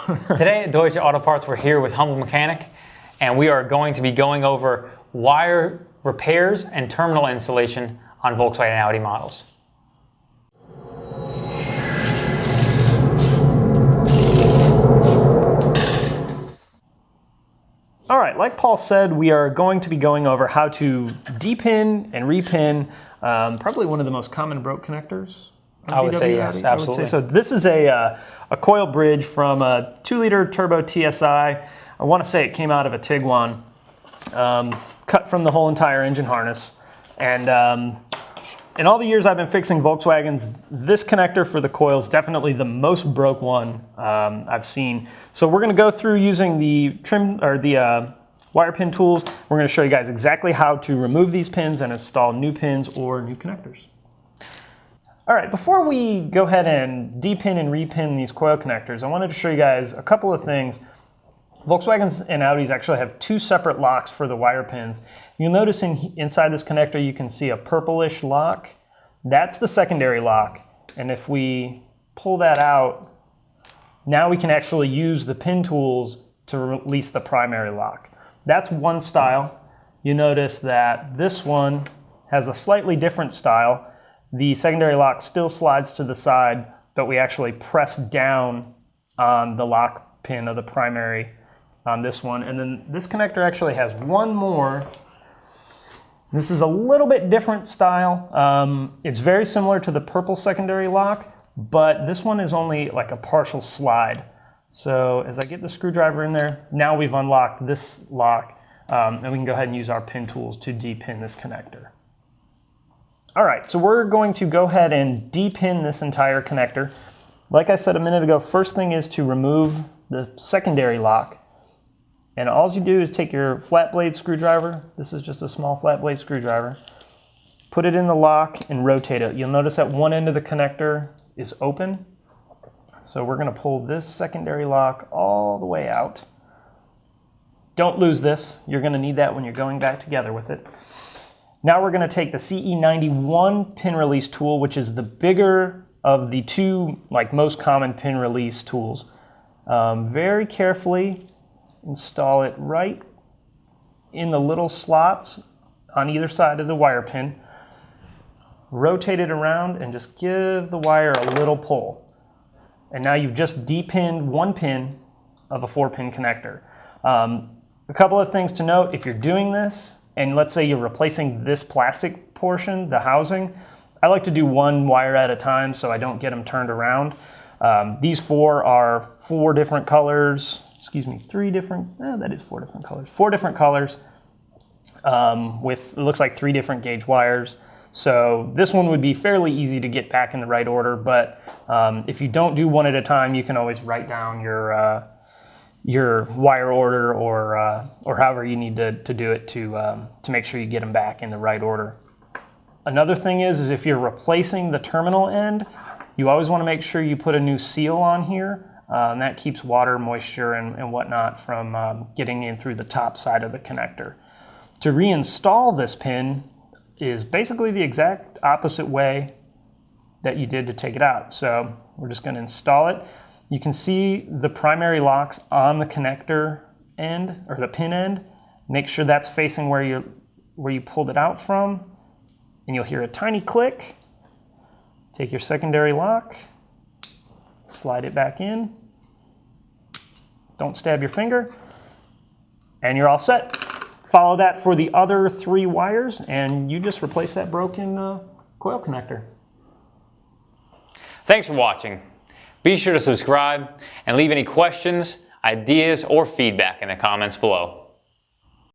Today at Deutsche Auto Parts, we're here with Humble Mechanic, and we are going to be going over wire repairs and terminal installation on Volkswagen and Audi models. All right, like Paul said, we are going to be going over how to depin and repin probably one of the most common broke connectors. I would say yes, absolutely. So this is a coil bridge from a 2-liter turbo TSI. I want to say it came out of a Tiguan, cut from the whole entire engine harness. And in all the years I've been fixing Volkswagens, this connector for the coil is definitely the most broke one I've seen. So we're going to go through using the trim or the wire pin tools. We're going to show you guys exactly how to remove these pins and install new pins or new connectors. All right, before we go ahead and depin and repin these coil connectors, I wanted to show you guys a couple of things. Volkswagens and Audis actually have two separate locks for the wire pins. You'll notice inside this connector you can see a purplish lock. That's the secondary lock. And if we pull that out, now we can actually use the pin tools to release the primary lock. That's one style. You notice that this one has a slightly different style. The secondary lock still slides to the side, but we actually press down on the lock pin of the primary on this one. And then this connector actually has one more. This is a little bit different style. It's very similar to the purple secondary lock, but this one is only like a partial slide. So as I get the screwdriver in there, now we've unlocked this lock, and we can go ahead and use our pin tools to depin this connector. All right, so we're going to go ahead and depin this entire connector. Like I said a minute ago, first thing is to remove the secondary lock. And all you do is take your flat blade screwdriver. This is just a small flat blade screwdriver. Put it in the lock and rotate it. You'll notice that one end of the connector is open. So we're going to pull this secondary lock all the way out. Don't lose this. You're going to need that when you're going back together with it. Now we're going to take the CE91 pin release tool, which is the bigger of the two most common pin release tools. Very carefully install it right in the little slots on either side of the wire pin. Rotate it around and just give the wire a little pull. And now you've just depinned one pin of a 4-pin connector. A couple of things to note: if you're doing this, and let's say you're replacing this plastic portion, the housing, I like to do one wire at a time so I don't get them turned around. These four are 4 different colors. Excuse me, 3 different, that is 4 different colors. 4 different colors with, it looks like 3 different gauge wires. So this one would be fairly easy to get back in the right order, but if you don't do one at a time, you can always write down your wire order or however you need to do it to make sure you get them back in the right order. Another thing is if you're replacing the terminal end, you always want to make sure you put a new seal on here. And that keeps water, moisture, and whatnot from getting in through the top side of the connector. To reinstall this pin is basically the exact opposite way that you did to take it out. So we're just going to install it. You can see the primary locks on the connector end, or the pin end. Make sure that's facing where you pulled it out from, and you'll hear a tiny click. Take your secondary lock, slide it back in. Don't stab your finger, and you're all set. Follow that for the other 3 wires, and you just replace that broken coil connector. Thanks for watching. Be sure to subscribe and leave any questions, ideas, or feedback in the comments below.